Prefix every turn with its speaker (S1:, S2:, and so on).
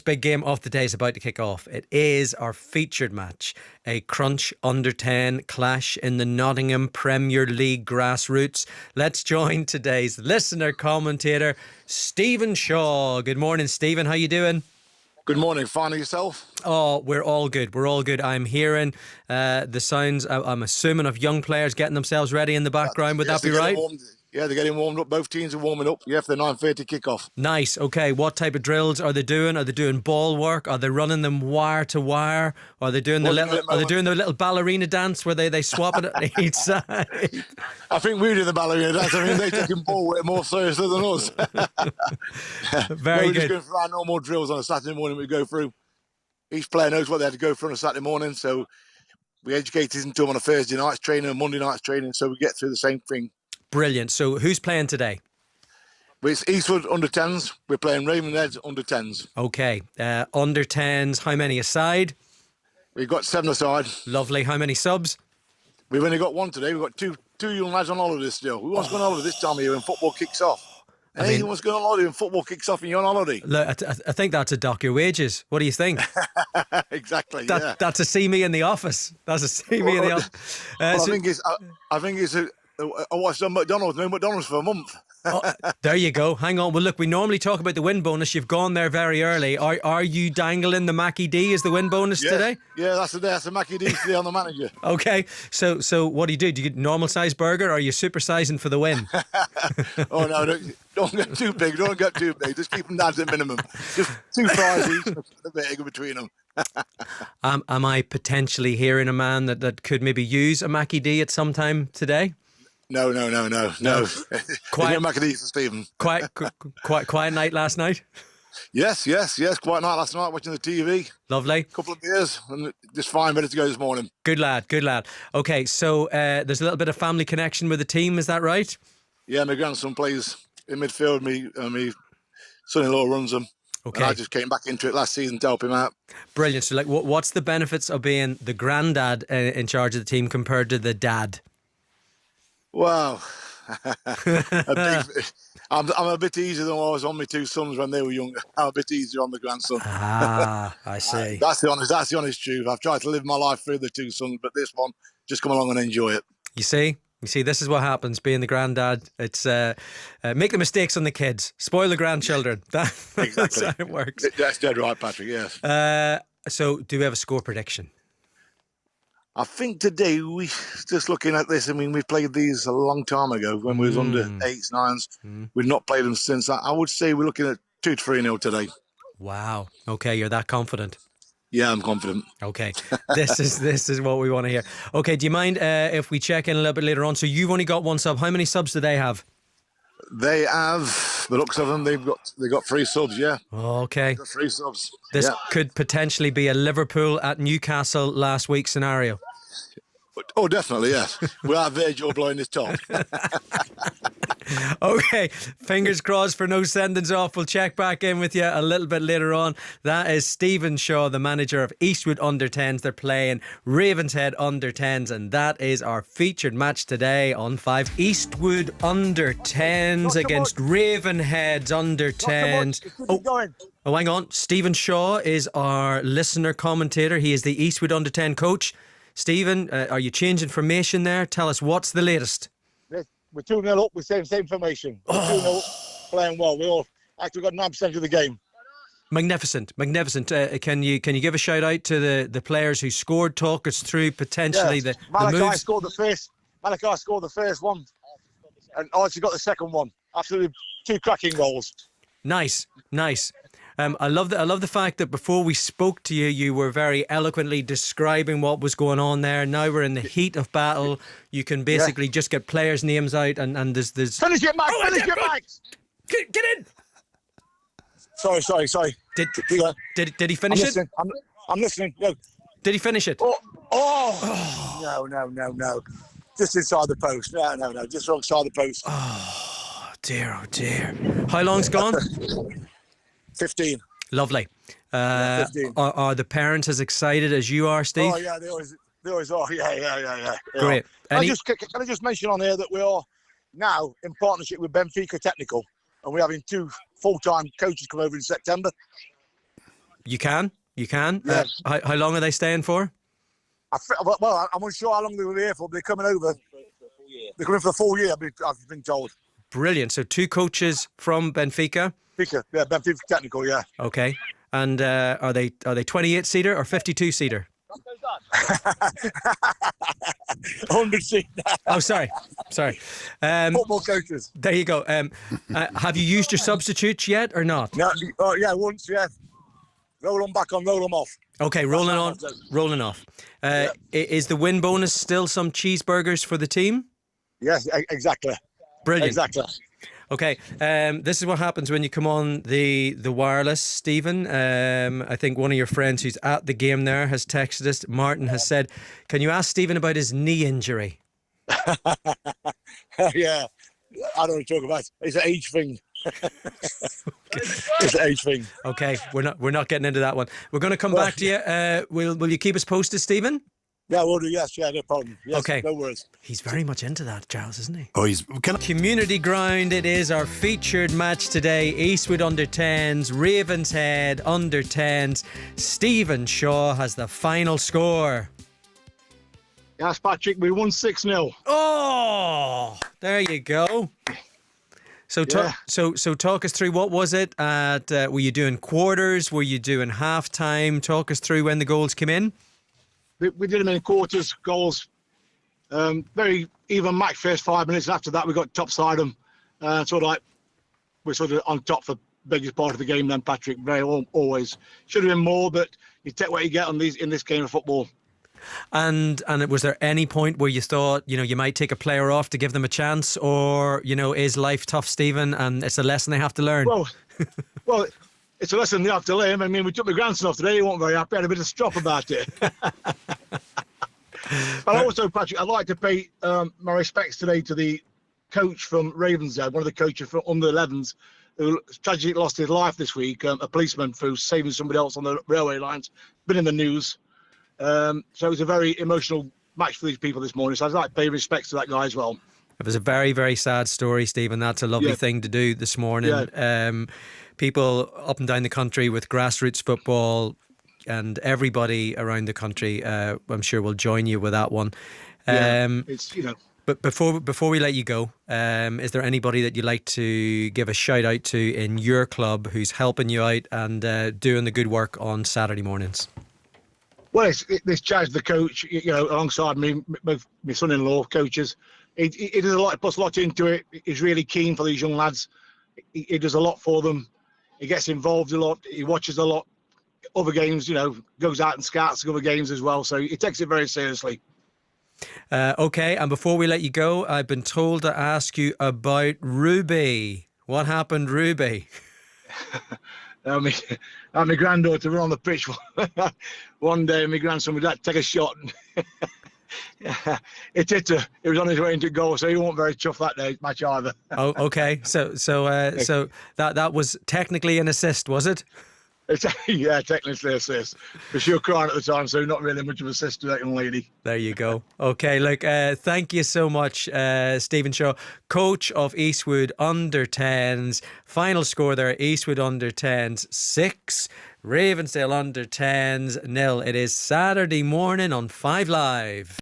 S1: Big game of the day is about to kick off. It is our featured match, a Crunch Under 10 clash in the Nottingham Premier League grassroots. Let's join today's listener commentator, Stephen Shaw. Good morning, Stephen. How you doing?
S2: Good morning. Finding yourself?
S1: Oh, we're all good. We're all good. I'm hearing the sounds, I'm assuming, of young players getting themselves ready in the background. Would that be right?
S2: They're getting warmed up. Both teams are warming up. Yeah, for the 9:30 kickoff.
S1: Nice. Okay. What type of drills are they doing? Are they doing ball work? Are they running them wire to wire? Are they doing the little ballerina dance where they swap it at each side?
S2: I think we do the ballerina dance. I mean, they're taking ball work more seriously than us.
S1: Very
S2: we're
S1: good.
S2: Just going for our normal drills on a Saturday morning. We go through. Each player knows what they have to go through on a Saturday morning, so we educate into them on a Thursday night's training and Monday night's training, so we get through the same thing.
S1: Brilliant. So who's playing today?
S2: It's Eastwood under 10s. We're playing Ravenhead under 10s.
S1: Okay. Under 10s, how many aside?
S2: We've got 7 aside.
S1: Lovely. How many subs?
S2: We've only got 1 today. We've got two young lads on holiday still. Who wants to go on holiday this time of year when football kicks off? Who wants to go on holiday when football kicks off and you're on holiday?
S1: Look, I think that's a dock your wages. What do you think?
S2: Exactly.
S1: That's a see me in the office. That's a see me in the office.
S2: I think it's I watched on McDonald's. No McDonald's for a month.
S1: Oh, there you go. Hang on. Well, look, we normally talk about the win bonus. You've gone there very early. Are you dangling the Mackie D as the win bonus today?
S2: Yeah, that's the Mackie D today on the manager.
S1: Okay. So what do? Do you get normal size burger or are you supersizing for the win?
S2: Oh, no, don't get too big. Don't get too big. Just keep them down to the minimum. Just 2 fries each, a bit in between them.
S1: Am I potentially hearing a man that could maybe use a Mackie D at some time today?
S2: No. Quiet Mackie D for Stephen.
S1: Quiet night last night?
S2: Yes. Quiet night last night, watching the TV.
S1: Lovely.
S2: Couple of beers, and just fine, ready to go this morning.
S1: Good lad. Okay, so there's a little bit of family connection with the team, is that right?
S2: Yeah, my grandson plays in midfield. Me son-in-law runs them. Okay. And I just came back into it last season to help him out. Brilliant.
S1: So, what's the benefits of being the granddad in charge of the team compared to the dad?
S2: Wow. I'm a bit easier than I was on my 2 sons when they were younger. I'm a bit easier on the grandson.
S1: I see.
S2: That's the honest truth. I've tried to live my life through the 2 sons, but this one, just come along and enjoy it.
S1: You see, this is what happens being the granddad. It's make the mistakes on the kids, spoil the grandchildren.
S2: Exactly.
S1: That's how it works.
S2: That's dead right, Patrick, yes.
S1: So do we have a score prediction?
S2: I think today, just looking at this, I mean, we played these a long time ago when we was under 8s, 9s. We've not played them since. I would say we're looking at 2-3-0 today.
S1: Wow. Okay, you're that confident?
S2: Yeah, I'm confident.
S1: Okay, this is what we want to hear. Okay, do you mind if we check in a little bit later on? So you've only got 1 sub. How many subs do they have?
S2: They have, the looks of them, they got 3 subs, yeah.
S1: Okay.
S2: 3 subs.
S1: This could potentially be a Liverpool at Newcastle last week scenario.
S2: Oh, definitely, yes. We'll have Virgil blowing his top.
S1: Okay, fingers crossed for no sendings off. We'll check back in with you a little bit later on. That is Stephen Shaw, the manager of Eastwood Under 10s. They're playing Ravenshead Under 10s, and that is our featured match today on 5. Eastwood Under 10s against Ravenhead's Under 10s. Oh, hang on. Stephen Shaw is our listener commentator. He is the Eastwood Under 10 coach. Stephen, are you changing formation there? Tell us what's the latest.
S3: We're 2-0 up with same formation. We're 2-0 up, playing well. We all actually got 9% of the game.
S1: Magnificent. Can you give a shout out to the players who scored? Talk us through potentially the
S3: Malachi
S1: moves.
S3: scored the first one, and Archie got the second one. Absolutely 2 cracking goals.
S1: Nice. I love the fact that before we spoke to you, you were very eloquently describing what was going on there. Now we're in the heat of battle. You can basically just get players' names out, and there's.
S3: Finish it, Max! Finish it, Max!
S1: Get in!
S3: Sorry.
S1: Did he finish it?
S3: I'm listening. No.
S1: Did he finish it?
S3: Oh. No. Just inside the post. No. Just wrong side of the post.
S1: Oh dear. How long's gone?
S3: 15.
S1: Lovely.
S3: 15.
S1: Are the parents as excited as you are, Steve?
S3: Oh yeah, they always are. Yeah.
S1: Great.
S3: Can I just mention on here that we are now in partnership with Benfica Technical, and we're having 2 full-time coaches come over in September.
S1: You can.
S3: Yeah.
S1: How long are they staying for?
S3: Well, I'm unsure how long they were here for, but they're coming over. They're coming for the full year, I've been told.
S1: Brilliant. So 2 coaches from Benfica.
S3: Benfica Technical, yeah.
S1: Okay. And are they 28-seater or 52-seater?
S3: 100 seat.
S1: Oh, sorry.
S3: Football coaches.
S1: There you go. Have you used your substitutes yet or not?
S3: No, yeah, once, yeah. Roll them back on, roll them off.
S1: Okay, rolling on, rolling off. Is the win bonus still some cheeseburgers for the team?
S3: Yes, exactly.
S1: Brilliant.
S3: Exactly.
S1: Okay, this is what happens when you come on the wireless, Stephen. I think one of your friends who's at the game there has texted us. Martin has said, can you ask Stephen about his knee injury?
S3: Yeah, I don't want to talk about it. It's an age thing. It's an age thing.
S1: Okay, we're not getting into that one. We're going to come back to you. Will you keep us posted, Stephen?
S3: Yeah, we'll do. Yes, yeah, no problem. Yes,
S1: okay,
S3: no worries.
S1: He's very much into that, Giles, isn't he?
S4: Oh, he's
S1: Community Ground. It is our featured match today. Eastwood under 10s, Ravenshead under 10s. Stephen Shaw has the final score.
S3: Yes, Patrick, we won 6-0.
S1: Oh, there you go. So, so talk us through, what was it? Were you doing quarters? Were you doing halftime? Talk us through when the goals came in.
S3: We did them in quarters, goals. Very even match first 5 minutes. After that, we got topside them. We're sort of on top for the biggest part of the game then, Patrick. Very always. Should have been more, but you take what you get on in this game of football.
S1: And was there any point where you thought, you might take a player off to give them a chance, or, is life tough, Stephen, and it's a lesson they have to learn?
S3: Well, it's a lesson they have to learn. I mean, we took my grandson off today. He wasn't very happy. I had a bit of strop about it. But also, Patrick, I'd like to pay my respects today to the coach from Ravenshead, one of the coaches from under 11s, who tragically lost his life this week, a policeman for saving somebody else on the railway lines. Been in the news. So it was a very emotional match for these people this morning. So I'd like to pay respects to that guy as well.
S1: It was a very, very sad story, Stephen. That's a lovely thing to do this morning. Yeah. People up and down the country with grassroots football, and everybody around the country, I'm sure, will join you with that one.
S3: It's
S1: But before we let you go, is there anybody that you'd like to give a shout out to in your club who's helping you out and doing the good work on Saturday mornings?
S3: Well, this Chaz, the coach, alongside me, both my son-in-law coaches. He does a lot, puts a lot into it. He's really keen for these young lads. He does a lot for them. He gets involved a lot. He watches a lot. Other games, goes out and scouts other games as well. So he takes it very seriously.
S1: Okay, and before we let you go, I've been told to ask you about Ruby. What happened, Ruby?
S3: My granddaughter were on the pitch one day, and my grandson would take a shot. It hit her. It was on his way into goal, so he wasn't very tough that day match either.
S1: Oh, okay. So that was technically an assist, was it?
S3: Yeah, technically assist. But she was crying at the time, so not really much of an assist to that young lady.
S1: There you go. Okay, look, thank you so much, Stephen Shaw, coach of Eastwood under 10s. Final score there, Eastwood under 10s 6, Ravensdale under 10s 0. It is Saturday morning on 5 Live.